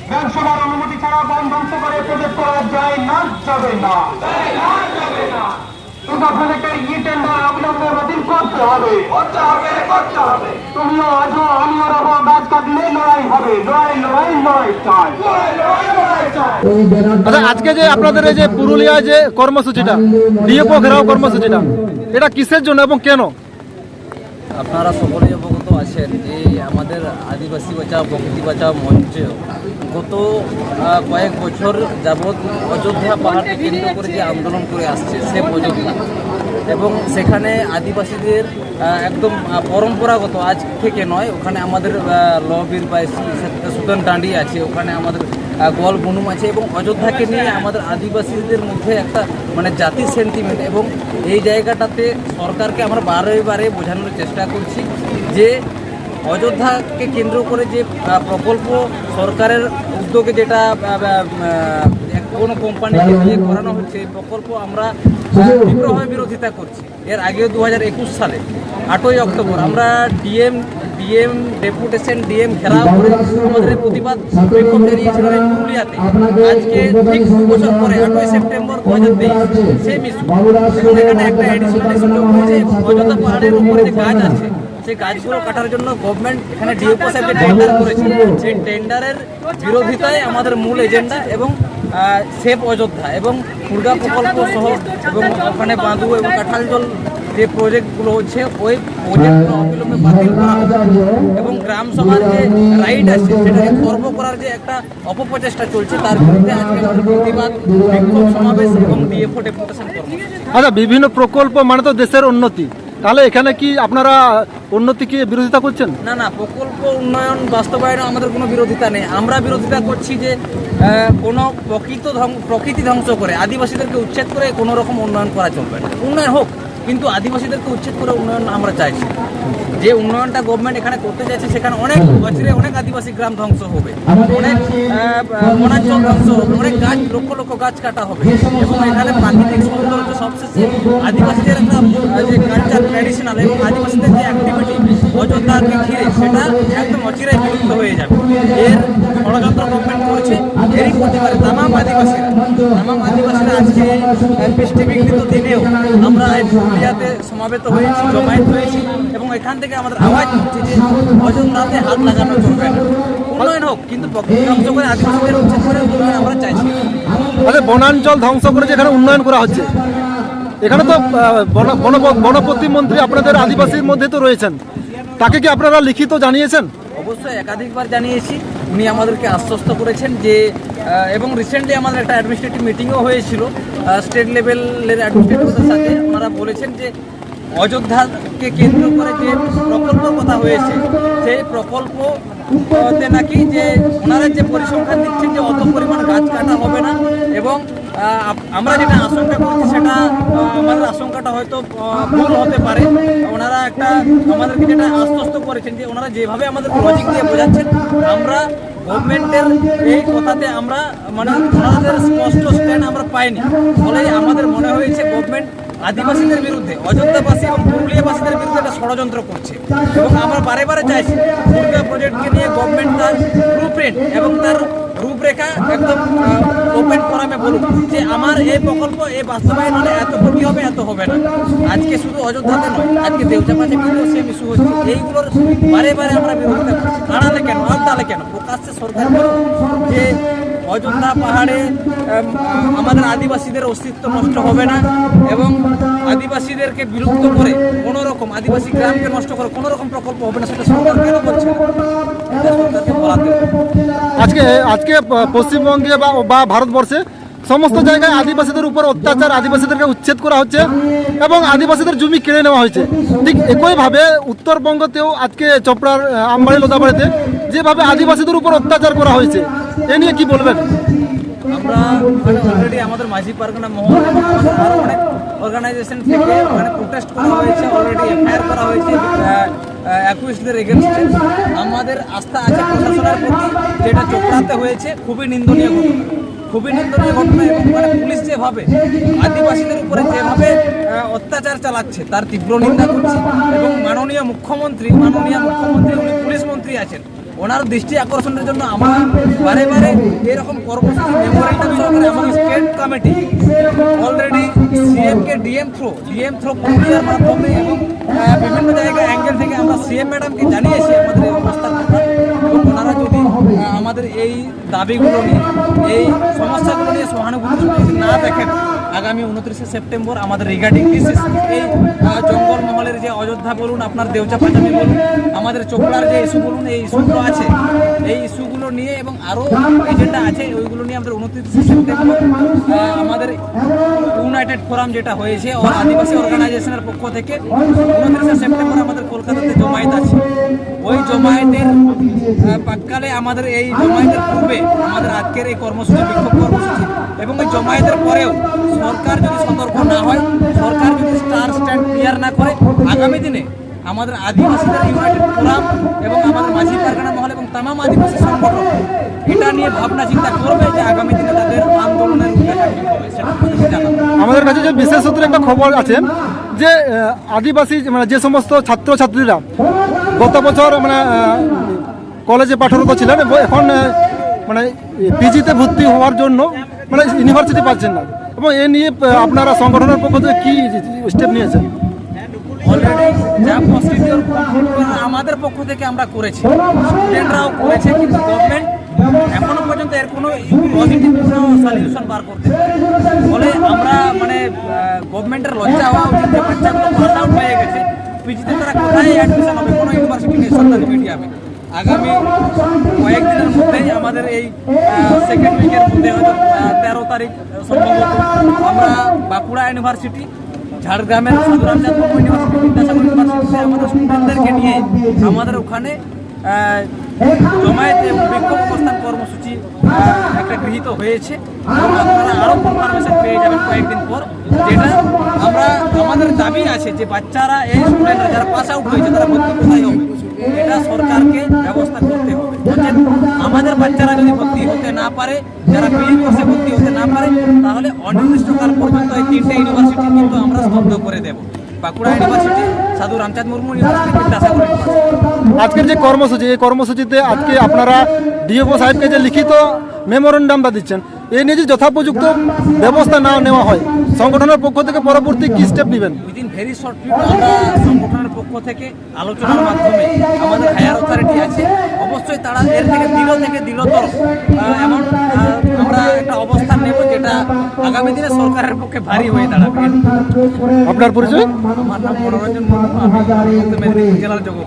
বিধানসভার অনুমতি ছাড়া বন ধ্বংস করে প্রজেক্ট করা যায় না, যাবে না। আপনাদেরকে টেন্ডার অবিলম্বে বাতিল করতে হবে। তুমিও আজও আমিও রবো, গাছ কাটলে লড়াই হবে, লড়াই চাই। আচ্ছা, আজকে যে আপনাদের এই যে পুরুলিয়ায় যে কর্মসূচিটা, ডিএফও ঘেরাও কর্মসূচিটা, এটা কিসের জন্য এবং কেন? আপনারা সকলেই অবগত আছেন যে আমাদের আদিবাসী বাঁচাও প্রকৃতি বাঁচাও মঞ্চ গত কয়েক বছর যাবৎ অযোধ্যা পাহাড়কে কেন্দ্র করে যে আন্দোলন করে আসছে সে অযোধ্যা, এবং সেখানে আদিবাসীদের একদম পরম্পরাগত আজ থেকে নয়, ওখানে আমাদের লবীর বা সুতন ডাঁডি আছে, ওখানে আমাদের গোয়াল বনুম আছে, এবং অযোধ্যাকে নিয়ে আমাদের আদিবাসীদের মধ্যে একটা মানে জাতির সেন্টিমেন্ট, এবং এই জায়গাটাতে সরকারকে আমরা বারে বোঝানোর চেষ্টা করছি যে অযোধ্যাকে কেন্দ্র করে যে প্রকল্প সরকারের উদ্যোগে যেটা কোনো কোম্পানিকে দিয়ে করানো হচ্ছে, এই প্রকল্প আমরা তীব্রভাবে বিরোধিতা করছি। এর আগে 2021 সালে 8ই অক্টোবর আমরা ডিএম ডেপুটেশন ঘেরাও করে আমাদের প্রতিবাদ বিক্ষোভ জানিয়েছিলাম এই পুরুলিয়াতে। আজকে ঠিক 2 বছর পরে 8ই সেপ্টেম্বর 2023 সেম ইস্যু, এবং এখানে একটা এডিশনাল ইস্যু হয়েছে অযোধ্যা পাহাড়ের উপরে যে গাছ আছে সেই গাছগুলো কাটার জন্য গভর্নমেন্ট এখানে ডিএফও সাহেব যে টেন্ডার করেছে সেই টেন্ডারের বিরোধিতায় আমাদের মূল এজেন্ডা, এবং সেফ অযোধ্যা এবং খুর্গা প্রকল্প সহ, এবং ওখানে বাঁধু এবং কাঁঠালজল যে প্রজেক্টগুলো হচ্ছে ওই প্রজেক্টগুলো অবিলম্বে বাতিল করা এবং গ্রাম সভার যে রাইট আছে সেটাকে খর্ব করার যে একটা অপপ্রচেষ্টা চলছে তার বিরুদ্ধে আজকে আমাদের প্রতিবাদ বিক্ষোভ সমাবেশ এবং ডিএফও ডেপুটেশন কর্মসূচি। আচ্ছা, বিভিন্ন প্রকল্প মানে তো দেশের উন্নতি, তাহলে এখানে কি আপনারা উন্নতিকে বিরোধিতা করছেন? না, প্রকল্প উন্নয়ন বাস্তবায়নে আমাদের কোনো বিরোধিতা নেই। আমরা বিরোধিতা করছি যে কোনো প্রকৃতি ধ্বংস করে আদিবাসীদেরকে উচ্ছেদ করে কোনো রকম উন্নয়ন করা চলবে না। উন্নয়ন হোক, কিন্তু আদিবাসীদেরকে উচ্ছেদ করে উন্নয়ন আমরা চাইছি। যে উন্নয়নটা গভর্নমেন্ট এখানে করতে চাইছে সেখানে অনেক আদিবাসী গ্রাম ধ্বংস হবে, অনেক বনাঞ্চল ধ্বংস হবে, অনেক গাছ লক্ষ গাছ কাটা হবে, এবং এখানে প্রাকৃতিক সৌন্দর্য সবশেষে আদিবাসীদের একটা যে কালচার ট্র্যাডিশনাল এবং আদিবাসীদের যে অ্যাক্টিভিটি অযোধ্যাকে ঘিরে সেটা একদম অচিরাই বিলুপ্ত হয়ে যাবে। এর ষড়যন্ত্র গভর্নমেন্ট করছে, এরই প্রতিবাদে তামাম আদিবাসীরা আজকে বৃষ্টিবিঘ্নিত দিনেও আমরা পুরুলিয়াতে সমাবেত হয়েছি, জমায়েত হয়েছি, এবং এখান থেকে আমাদের আওয়াজ হচ্ছে যে অযোধ্যাতে হাত লাগানো চলবে না। উন্নয়ন হোক, কিন্তু প্রকৃতি ধ্বংস করে আদিবাসীদের উচ্ছেদ করে উন্নয়ন আমরা চাইছি। বনাঞ্চল ধ্বংস করে যেখানে উন্নয়ন করা হচ্ছে, এখানে তো বন প্রতিমন্ত্রী আপনাদের আদিবাসীর মধ্যে তো রয়েছেন, তাকে কি আপনারা লিখিত জানিয়েছেন? অবশ্যই একাধিকবার জানিয়েছি, উনি আমাদেরকে আশ্বস্ত করেছেন যে, এবং রিসেন্টলি আমাদের একটা অ্যাডমিনিস্ট্রেটিভ মিটিংও হয়েছিল স্টেট লেভেলের অ্যাডমিনিস্ট্রেটরদের সাথে। ওনারা বলেছেন যে অযোধ্যাকে কেন্দ্র করে যে প্রকল্পের কথা হয়েছে সেই প্রকল্পতে নাকি যে ওনারা যে পরিসংখ্যান দিচ্ছেন যে অত পরিমাণ গাছ কাটা হবে না, এবং আমরা যেটা আশঙ্কা করছি সেটা আমাদের আশঙ্কাটা হয়তো ভুল হতে পারে। ওনারা একটা আমাদেরকে যেটা আশ্বস্ত করেছেন যে ওনারা যেভাবে আমাদের লজিক দিয়ে বোঝাচ্ছেন, আমরা গভর্নমেন্টের এই কথাতে আমরা মানে ওনাদের স্পষ্ট স্ট্যান্ড আমরা পাইনি, ফলে আমাদের মনে হয়েছে গভর্নমেন্ট আদিবাসীদের বিরুদ্ধে, অযোধ্যাবাসী এবং পুরুলিয়াবাসীদের বিরুদ্ধে একটা ষড়যন্ত্র করছে। এবং আমরা বারে চাইছি খুর্গা প্রজেক্টকে নিয়ে গভর্নমেন্ট তার ব্লুপ্রিন্ট এবং তার রূপরেখা একদম ওপেন ফোরামে বলুক যে আমার এই প্রকল্প এই বাস্তবায়ন হলে এত ক্ষতি হবে, এত হবে না। আজকে শুধু অযোধ্যাতে নয়, আজকে দেউচাপাতে কিন্তু সেম ইস্যু হচ্ছে। এইগুলোর বারে আমরা বিরোধিতা করছি। আড়ালে কেন, আড়ালে কেন? প্রকাশ্যে সরকার যে অযোধ্যা পাহাড়ে আমাদের আদিবাসীদের অস্তিত্ব নষ্ট হবে না, এবং আদিবাসীদেরকে বিলুপ্ত করে কোনো রকম আদিবাসী গ্রামকে নষ্ট করে কোনো রকম প্রকল্প হবে না, সেটা সরকার কেন করছে না? সরকারকে বলাতে আজকে পশ্চিমবঙ্গে বা ভারতবর্ষে সমস্ত জায়গায় আদিবাসীদের উপর অত্যাচার, আদিবাসীদেরকে উচ্ছেদ করা হচ্ছে এবং আদিবাসীদের জমি কেড়ে নেওয়া হয়েছে। ঠিক একইভাবে উত্তরবঙ্গতেও আজকে চোপড়ার আমবাড়ি লোদাবাড়িতে যেভাবে আদিবাসীদের উপর অত্যাচার করা হয়েছে, এ নিয়ে কি বলবেন? আমরা অলরেডি আমাদের মাঝি পারগনা মহল এবং আরও অনেক অর্গানাইজেশন থেকে ওখানে প্রোটেস্ট করা হয়েছে, অলরেডি এফআইআর করা হয়েছে অ্যাকুইস্টদের এগেনস্টে। আমাদের আস্থা আছে প্রশাসনের প্রতি, যেটা চোপড়াতে হয়েছে খুবই নিন্দনীয় ঘটনা, এবং মানে পুলিশ যেভাবে আদিবাসীদের উপরে যেভাবে অত্যাচার চালাচ্ছে তার তীব্র নিন্দা করছি। এবং মাননীয় মুখ্যমন্ত্রী উনি পুলিশ মন্ত্রী আছেন, ওনার দৃষ্টি আকর্ষণের জন্য আমরা বারে বারে এরকম কর্মসূচি মেমোরেন্ডাম সহকারে আমাদের স্টেট কমিটি অলরেডি সিএমকে ডিএম থ্রো প্রক্রিয়ার মাধ্যমে এবং বিভিন্ন জায়গায় অ্যাঙ্গেল থেকে আমরা সিএম ম্যাডামকে জানিয়েছি আমাদের এই অবস্থার কথা। এবং ওনারা যদি আমাদের এই দাবিগুলো নিয়ে এই সমস্যাগুলো নিয়ে সহানুভূতি না দেখেন, আগামী 29শে সেপ্টেম্বর আমাদের রিগার্ডিং দিস এই জঙ্গলমহলের যে অযোধ্যা বলুন, আপনার দেউচা পাঁচামি বলুন, আমাদের চোপড়ার যে ইস্যু বলুন, এই ইস্যুগুলো আছে, এই ইস্যুগুলো নিয়ে এবং আরও এজেন্ডা আছে, ওইগুলো নিয়ে আমাদের 29শে সেপ্টেম্বর আমাদের ইউনাইটেড ফোরাম যেটা হয়েছে আদিবাসী অর্গানাইজেশনের পক্ষ থেকে 29শে সেপ্টেম্বর আমাদের কলকাতাতে জমায়েত আছে। ওই জমায়েতের প্রাক্কালে আমাদের এই জমায়েতের পূর্বে আমাদের আজকের এই কর্মসূচি, বিক্ষোভ কর্মসূচি এবং এই জমায়েতের পরেও সরকার যদি সতর্ক না হয়, সরকার যদি স্ট্যান্ড ক্লিয়ার না করে, আগামী দিনে আমাদের আদিবাসীদের ইউনাইটেড ফোরাম এবং আমাদের মাঝি পারগানা মহল এবং তামাম আদিবাসী সংগঠন এটা নিয়ে ভাবনা চিন্তা করবে যে আগামী দিনে তাদের আন্দোলনের রূপরেখা কী হবে সেটা জানাবো। আমাদের কাছে যে বিশেষ সূত্রে একটা খবর আছে যে আদিবাসী মানে যে সমস্ত ছাত্রছাত্রীরা গত বছর মানে কলেজে পাঠরত ছিলেন এবং এখন মানে পিজিতে ভর্তি হওয়ার জন্য মানে ইউনিভার্সিটি পাচ্ছেন না, এবং এ নিয়ে আপনারা সংগঠনের পক্ষ থেকে কী স্টেপ নিয়েছেন? অলরেডি যা প্রসিডিওর আমাদের পক্ষ থেকে আমরা করেছি, স্টুডেন্টরাও করেছে, কিন্তু গভর্নমেন্ট এখনো পর্যন্ত এর কোনো পজিটিভ কোনো সলিউশন বার করতে পারে। ফলে আমরা মানে গভর্নমেন্টের লজ্জা হওয়া উচিত যে বাচ্চাগুলো পাস আউট হয়ে গেছে, পিজিতে তারা কোথায় অ্যাডমিশন হবে, কোনো ইউনিভার্সিটি নেই সরকারি মিডিয়ামে। আগামী কয়েকদিনের মধ্যেই আমাদের এই সেকেন্ড উইকের মধ্যে হয়তো 13 তারিখ সম্ভবত আমরা বাঁকুড়া ইউনিভার্সিটি, ঝাড়গ্রামের সাধুরামচাঁদ মুর্মু ইউনিভার্সিটি, বিদ্যাসাগর ইউনিভার্সিটিতে আমাদের স্টুডেন্টদেরকে নিয়ে আমাদের ওখানে জমায়েত এবং বিক্ষোভ অবস্থান কর্মসূচি একটা গৃহীত হয়েছে এবং আপনারা আরও কনফার্মেশন পেয়ে যাবেন কয়েকদিন পর। যেটা আমরা আমাদের দাবি আছে যে বাচ্চারা, এই স্টুডেন্টরা যারা পাস আউট হয়েছে তারা ভর্তি কোথায় হবে, এটা সরকারকে ব্যবস্থা করতে হবে। আমাদের বাচ্চারা যদি ভর্তি হতে না পারে, যারা পিজি কোর্সে ভর্তি হতে না পারে, তাহলে অনির্দিষ্টকাল পর্যন্ত এই 3টে ইউনিভার্সিটি কিন্তু আমরা স্তব্ধ করে দেব। বাঁকুড়া ইউনিভার্সিটি, সাধু রামচাঁদ মুর্মু ইউনিভার্সিটি, বিদ্যাসাগর ইউনিভার্সিটি। আজকের যে কর্মসূচি, এই কর্মসূচিতে আজকে আপনারা ডিএফও সাহেবকে যে লিখিত মেমোরেন্ডামটা দিচ্ছেন, এই নিয়ে যদি যথাপযুক্ত ব্যবস্থা না নেওয়া হয়, সংগঠনের পক্ষ থেকে পরবর্তী কী স্টেপ নেবেন? উইদিন ভেরি শর্ট পিরিয়ড আমরা সংগঠনের পক্ষ থেকে আলোচনার মাধ্যমে আমাদের হায়ার অথরিটি আছে, অবশ্যই তারা এর থেকে দৃঢ়তর এমন আমরা একটা অবস্থান নেব যেটা আগামী দিনে সরকারের পক্ষে ভারী হয়ে দাঁড়াবে। আপনার পরিচয়? আমার নাম মনোরঞ্জন মুর্মু, আমি মেদিনীপুর জেলার যোগ্য।